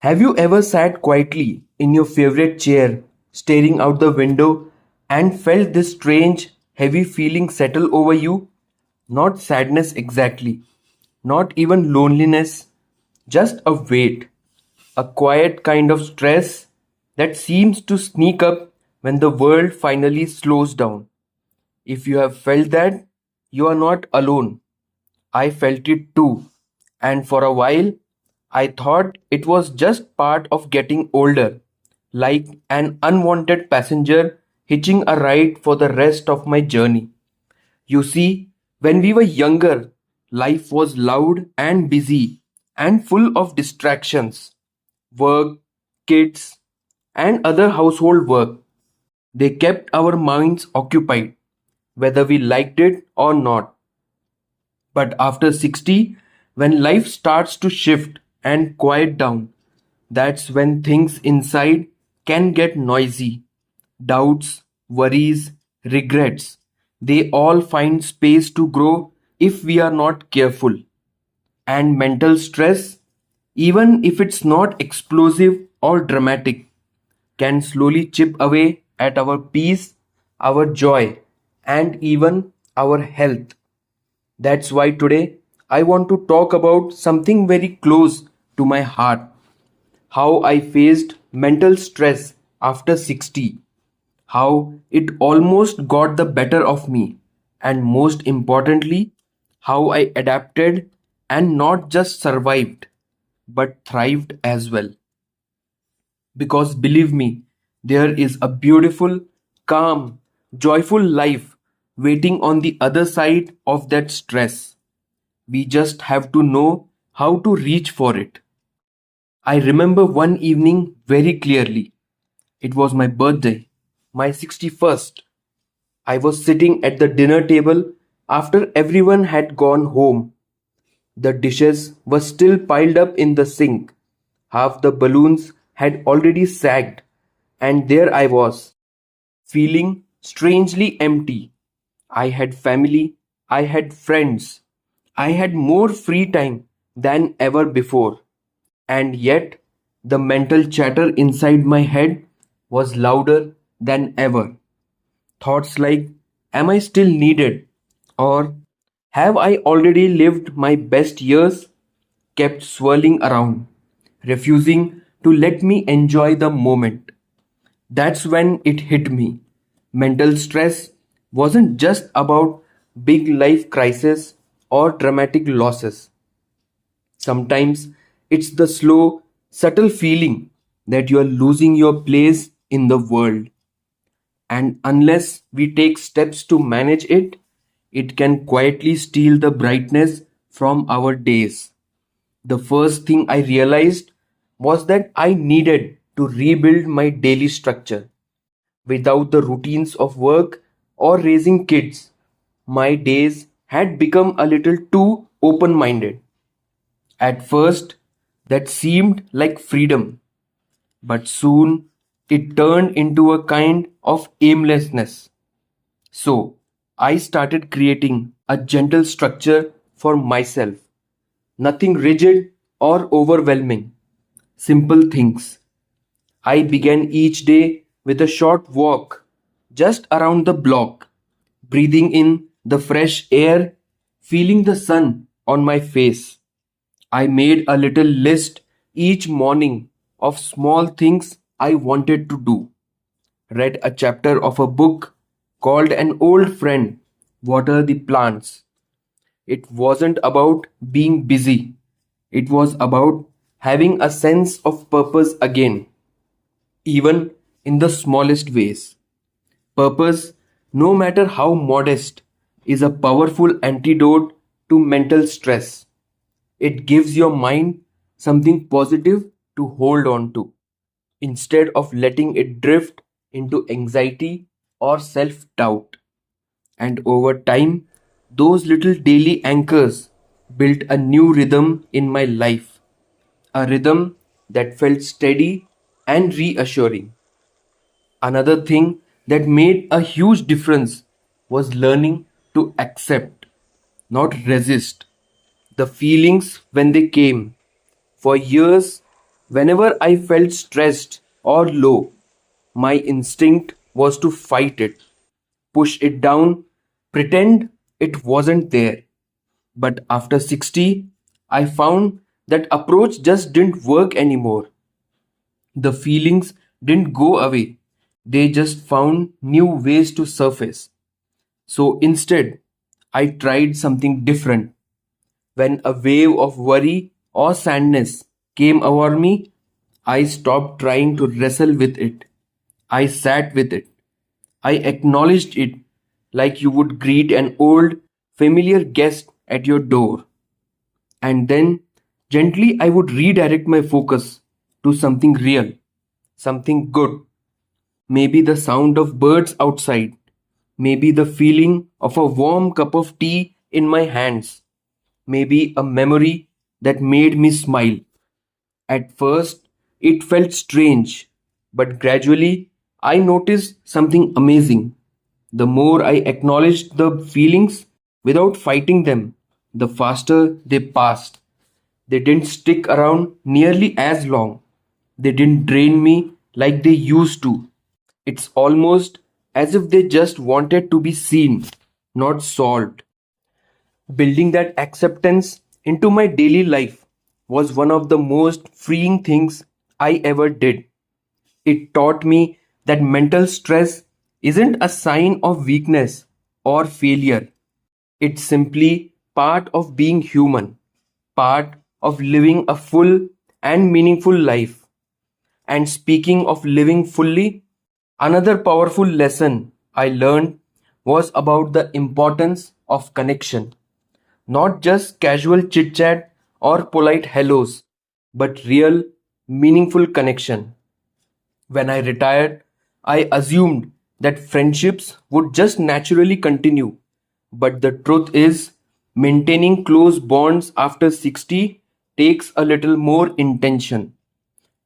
Have you ever sat quietly in your favorite chair, staring out the window, and felt this strange, heavy feeling settle over you? Not sadness exactly, not even loneliness, just a weight, a quiet kind of stress that seems to sneak up when the world finally slows down. If you have felt that, you are not alone. I felt it too, and for a while I thought it was just part of getting older, like an unwanted passenger hitching a ride for the rest of my journey. You see, when we were younger, life was loud and busy and full of distractions, work, kids, and other household work. They kept our minds occupied, whether we liked it or not. But after 60, when life starts to shift and quiet down, that's when things inside can get noisy. Doubts, worries, regrets, they all find space to grow if we are not careful. And mental stress, even if it's not explosive or dramatic, can slowly chip away at our peace, our joy, and even our health. That's why today I want to talk about something very close to my heart, how I faced mental stress after 60, how it almost got the better of me, and most importantly, how I adapted and not just survived but thrived as well. Because believe me, there is a beautiful, calm, joyful life waiting on the other side of that stress. We just have to know how to reach for it. I remember one evening very clearly. It was my birthday, my 61st. I was sitting at the dinner table after everyone had gone home. The dishes were still piled up in the sink. Half the balloons had already sagged, and there I was, feeling strangely empty. I had family, I had friends, I had more free time than ever before. And yet, the mental chatter inside my head was louder than ever. Thoughts like, am I still needed? Or have I already lived my best years? Kept swirling around, refusing to let me enjoy the moment. That's when it hit me. Mental stress wasn't just about big life crises or dramatic losses. Sometimes it's the slow, subtle feeling that you are losing your place in the world. And unless we take steps to manage it, it can quietly steal the brightness from our days. The first thing I realized was that I needed to rebuild my daily structure. Without the routines of work or raising kids, my days had become a little too open minded. At first, that seemed like freedom, but soon it turned into a kind of aimlessness. So, I started creating a gentle structure for myself. Nothing rigid or overwhelming. Simple things. I began each day with a short walk just around the block, breathing in the fresh air, feeling the sun on my face. I made a little list each morning of small things I wanted to do. Read a chapter of a book, called an old friend, water the plants. It wasn't about being busy. It was about having a sense of purpose again, even in the smallest ways. Purpose, no matter how modest, is a powerful antidote to mental stress. It gives your mind something positive to hold on to instead of letting it drift into anxiety or self doubt. And over time, those little daily anchors built a new rhythm in my life, a rhythm that felt steady and reassuring. Another thing that made a huge difference was learning to accept, not resist, the feelings when they came. For years, Whenever I felt stressed or low, my instinct was to fight it, push it down, pretend it wasn't there. But after 60, I found that approach just didn't work anymore. The feelings didn't go away, they just found new ways to surface. So instead, I tried something different. When a wave of worry or sadness came over me, I stopped trying to wrestle with it. I sat with it. I acknowledged it like you would greet an old, familiar guest at your door. And then gently I would redirect my focus to something real, something good. Maybe the sound of birds outside, maybe the feeling of a warm cup of tea in my hands, maybe a memory that made me smile. At first, it felt strange, but gradually I noticed something amazing. The more I acknowledged the feelings without fighting them, the faster they passed. They didn't stick around nearly as long. They didn't drain me like they used to. It's almost as if they just wanted to be seen, not solved. Building that acceptance into my daily life was one of the most freeing things I ever did. It taught me that mental stress isn't a sign of weakness or failure. It's simply part of being human, part of living a full and meaningful life. And speaking of living fully, another powerful lesson I learned was about the importance of connection. Not just casual chit chat or polite hellos, but real, meaningful connection. When I retired, I assumed that friendships would just naturally continue. But the truth is, maintaining close bonds after 60 takes a little more intention.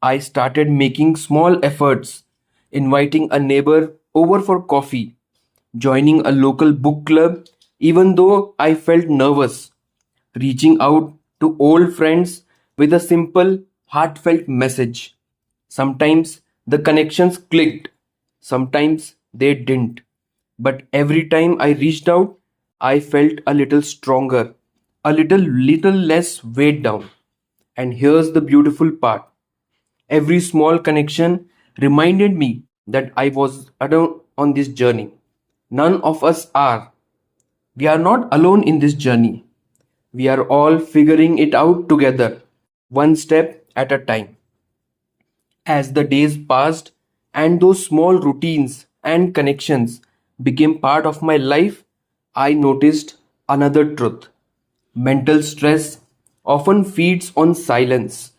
I started making small efforts, inviting a neighbor over for coffee, joining a local book club, even though I felt nervous, reaching out to old friends with a simple, heartfelt message. Sometimes the connections clicked, sometimes they didn't. But every time I reached out, I felt a little stronger, a little less weighed down. And here's the beautiful part. Every small connection reminded me that I was alone on this journey. None of us are. We are not alone in this journey. We are all figuring it out together, one step at a time. As the days passed and those small routines and connections became part of my life, I noticed another truth. Mental stress often feeds on silence,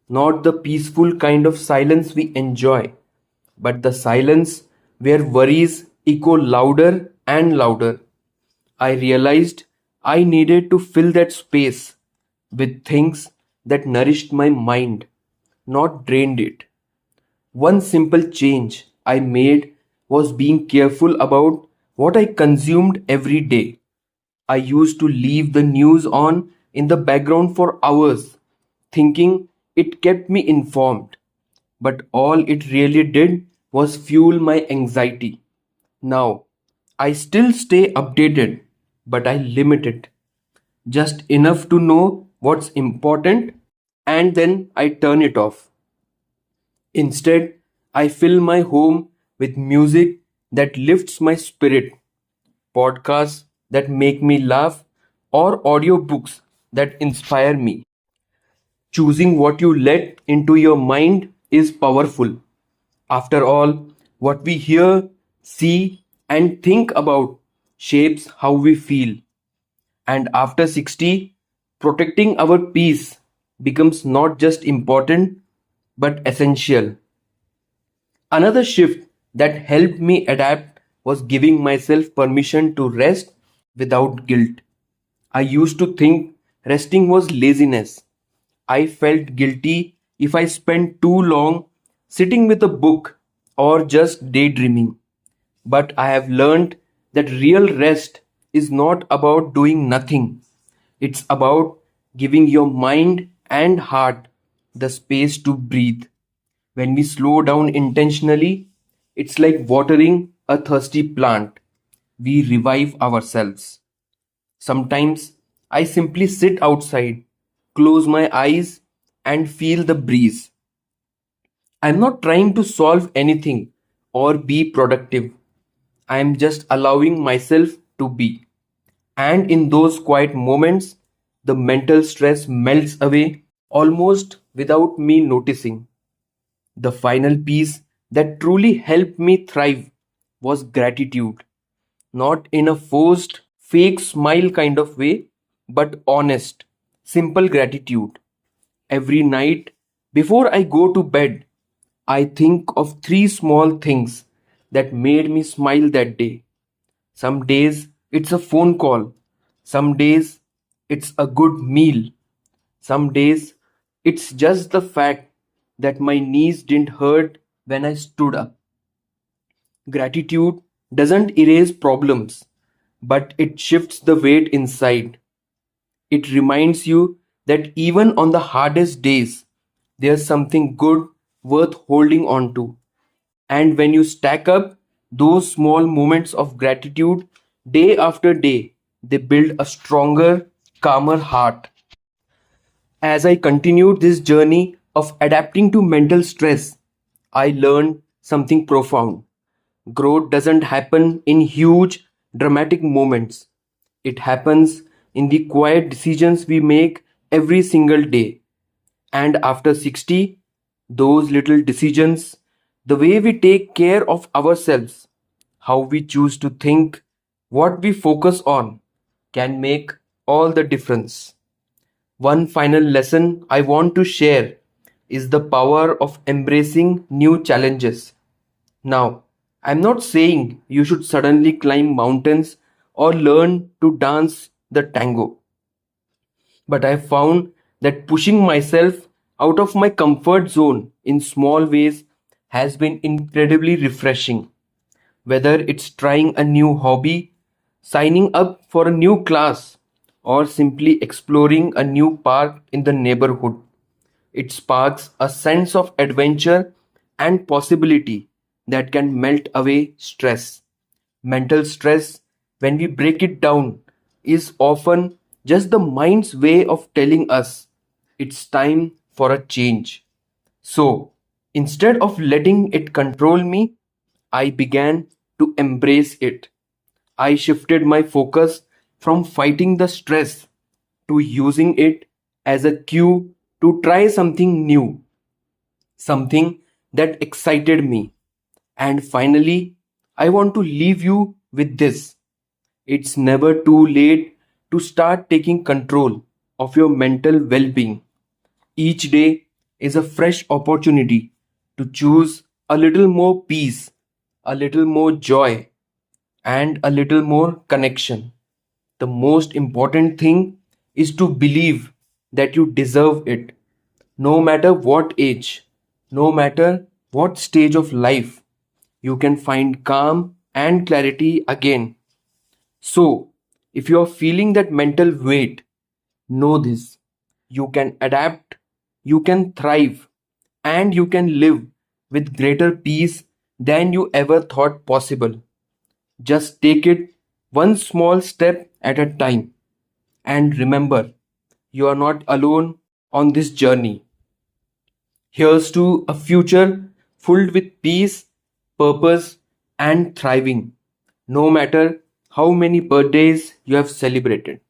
not the peaceful kind of silence we enjoy, but the silence where worries echo louder and louder. I realized I needed to fill that space with things that nourished my mind, not drained it. One simple change I made was being careful about what I consumed every day. I used to leave the news on in the background for hours, thinking it kept me informed. But all it really did was fuel my anxiety. Now, I still stay updated, but I limit it. Just enough to know what's important, and then I turn it off. Instead, I fill my home with music that lifts my spirit, podcasts that make me laugh, or audiobooks that inspire me. Choosing what you let into your mind is powerful. After all, what we hear, see, and think about shapes how we feel. And after 60, protecting our peace becomes not just important but essential. Another shift that helped me adapt was giving myself permission to rest without guilt. I used to think resting was laziness. I felt guilty if I spent too long sitting with a book or just daydreaming. But I have learned that real rest is not about doing nothing. It's about giving your mind and heart the space to breathe. When we slow down intentionally, it's like watering a thirsty plant. We revive ourselves. Sometimes I simply sit outside, close my eyes, and feel the breeze. I'm not trying to solve anything or be productive. I'm just allowing myself to be. And in those quiet moments, the mental stress melts away almost without me noticing. The final piece that truly helped me thrive was gratitude. Not in a forced, fake smile kind of way, but honest, simple gratitude. Every night, before I go to bed, I think of three small things that made me smile that day. Some days it's a phone call, some days it's a good meal, some days it's just the fact that my knees didn't hurt when I stood up. Gratitude doesn't erase problems, but it shifts the weight inside. It reminds you that even on the hardest days, there's something good worth holding on to. And when you stack up those small moments of gratitude day after day, they build a stronger, calmer heart. As I continued this journey of adapting to mental stress, I learned something profound. Growth doesn't happen in huge, dramatic moments. It happens in the quiet decisions we make every single day. And after 60, those little decisions, the way we take care of ourselves, how we choose to think, what we focus on, can make all the difference. One final lesson I want to share is the power of embracing new challenges. Now, I'm not saying you should suddenly climb mountains or learn to dance the tango, but I found that pushing myself out of my comfort zone in small ways has been incredibly refreshing. Whether it's trying a new hobby, signing up for a new class, or simply exploring a new park in the neighborhood, it sparks a sense of adventure and possibility that can melt away stress. Mental stress, when we break it down, is often just the mind's way of telling us it's time for a change. So, instead of letting it control me, I began to embrace it. I shifted my focus from fighting the stress to using it as a cue to try something new, something that excited me. And finally, I want to leave you with this. It's never too late to start taking control of your mental well being. Each day is a fresh opportunity to choose a little more peace, a little more joy, and a little more connection. The most important thing is to believe that you deserve it, no matter what age, no matter what stage of life. You can find calm and clarity again. So, if you are feeling that mental weight, know this: you can adapt, you can thrive, and you can live with greater peace than you ever thought possible. Just take it one small step at a time. And remember, you are not alone on this journey. Here's to a future filled with peace, purpose, and thriving, no matter how many birthdays you have celebrated.